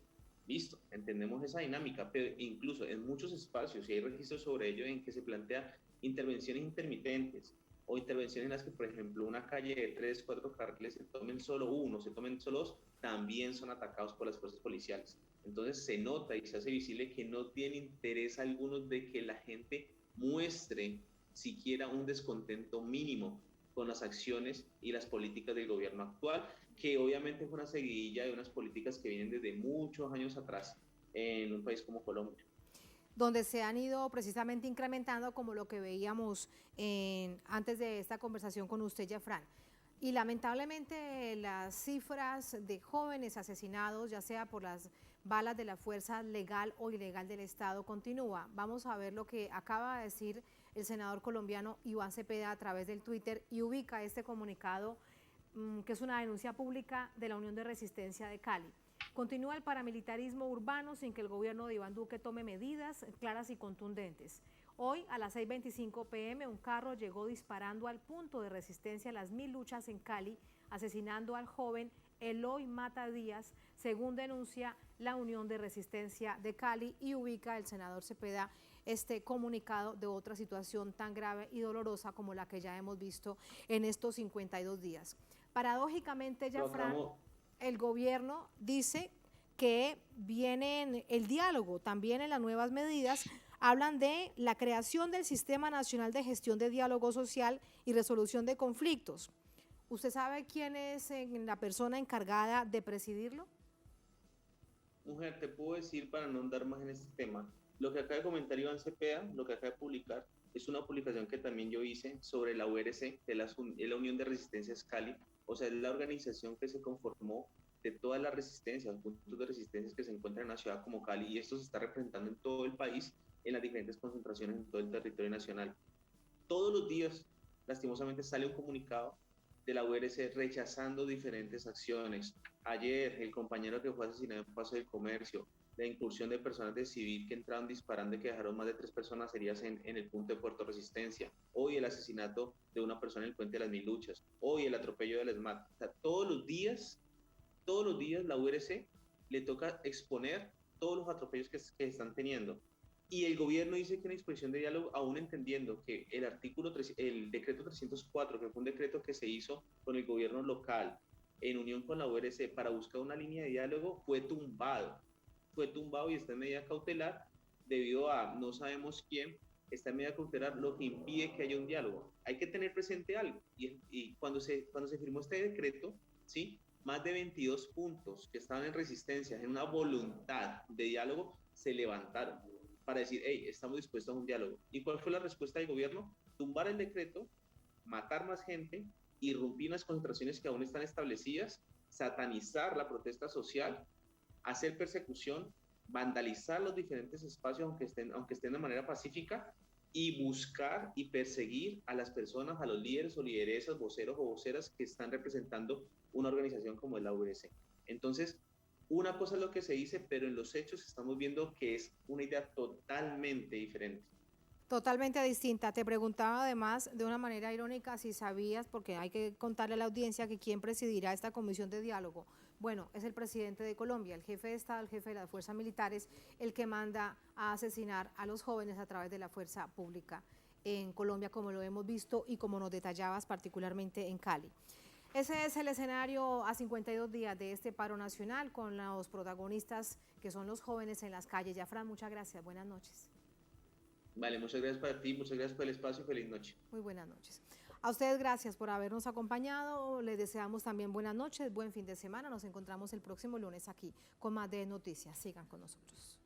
Listo, entendemos esa dinámica, pero incluso en muchos espacios, y hay registros sobre ello, en que se plantea intervenciones intermitentes o intervenciones en las que, por ejemplo, una calle de 3, 4 carriles se tomen solo uno, se tomen solo 2, también son atacados por las fuerzas policiales. Entonces se nota y se hace visible que no tiene interés alguno de que la gente muestre siquiera un descontento mínimo con las acciones y las políticas del gobierno actual, que obviamente es una seguidilla de unas políticas que vienen desde muchos años atrás en un país como Colombia. Donde se han ido precisamente incrementando, como lo que veíamos antes de esta conversación con usted, Jafran. Y lamentablemente las cifras de jóvenes asesinados, ya sea por las balas de la fuerza legal o ilegal del Estado, continúa. Vamos a ver lo que acaba de decir el senador colombiano Iván Cepeda a través del Twitter y ubica este comunicado que es una denuncia pública de la Unión de Resistencia de Cali. Continúa el paramilitarismo urbano sin que el gobierno de Iván Duque tome medidas claras y contundentes. Hoy a las 6:25 p.m. un carro llegó disparando al punto de resistencia a las 1000 luchas en Cali, asesinando al joven Eloy Mata Díaz, según denuncia la Unión de Resistencia de Cali, y ubica el senador Cepeda este comunicado de otra situación tan grave y dolorosa como la que ya hemos visto en estos 52 días. Paradójicamente, Jafran, el gobierno dice que viene el diálogo, también en las nuevas medidas hablan de la creación del Sistema Nacional de Gestión de Diálogo Social y Resolución de Conflictos. ¿Usted sabe quién es la persona encargada de presidirlo? Mujer, te puedo decir, para no andar más en este tema, lo que acaba de comentar Iván Cepeda, lo que acaba de publicar, es una publicación que también yo hice sobre la URC, de la Unión de Resistencias Cali, o sea, es la organización que se conformó de todas las resistencias, puntos de resistencias que se encuentran en una ciudad como Cali, y esto se está representando en todo el país, en las diferentes concentraciones en todo el territorio nacional. Todos los días, lastimosamente, sale un comunicado de la URC rechazando diferentes acciones. Ayer, el compañero que fue asesinado en Paso del Comercio, la incursión de personas de civil que entraron disparando y que dejaron más de 3 personas heridas en el punto de Puerto Resistencia. Hoy el asesinato de una persona en el puente de las 1000 luchas. Hoy el atropello del ESMAD. O sea, todos los días la URC le toca exponer todos los atropellos que están teniendo. Y el gobierno dice que una disposición de diálogo, aún entendiendo que el decreto 304, que fue un decreto que se hizo con el gobierno local en unión con la URC para buscar una línea de diálogo, fue tumbado y está en medida cautelar debido a no sabemos quién está en medida cautelar, lo que impide que haya un diálogo. hay que tener presente algo, y cuando se firmó este decreto, ¿sí? Más de 22 puntos que estaban en resistencia, en una voluntad de diálogo, se levantaron para decir, hey, estamos dispuestos a un diálogo. ¿Y cuál fue la respuesta del gobierno? Tumbar el decreto, matar más gente, irrumpir en las concentraciones que aún están establecidas, satanizar la protesta social, hacer persecución, vandalizar los diferentes espacios aunque estén de manera pacífica, y buscar y perseguir a las personas, a los líderes o lideresas, voceros o voceras que están representando una organización como es la URC. Entonces, una cosa es lo que se dice, pero en los hechos estamos viendo que es una idea totalmente diferente. Totalmente distinta. Te preguntaba además de una manera irónica si sabías, porque hay que contarle a la audiencia que quién presidirá esta comisión de diálogo. Bueno, es el presidente de Colombia, el jefe de Estado, el jefe de las fuerzas militares, el que manda a asesinar a los jóvenes a través de la fuerza pública en Colombia, como lo hemos visto y como nos detallabas particularmente en Cali. Ese es el escenario a 52 días de este paro nacional con los protagonistas que son los jóvenes en las calles. Yafran, muchas gracias. Buenas noches. Vale, muchas gracias para ti, muchas gracias por el espacio y feliz noche. Muy buenas noches. A ustedes gracias por habernos acompañado, les deseamos también buenas noches, buen fin de semana, nos encontramos el próximo lunes aquí con más de noticias, sigan con nosotros.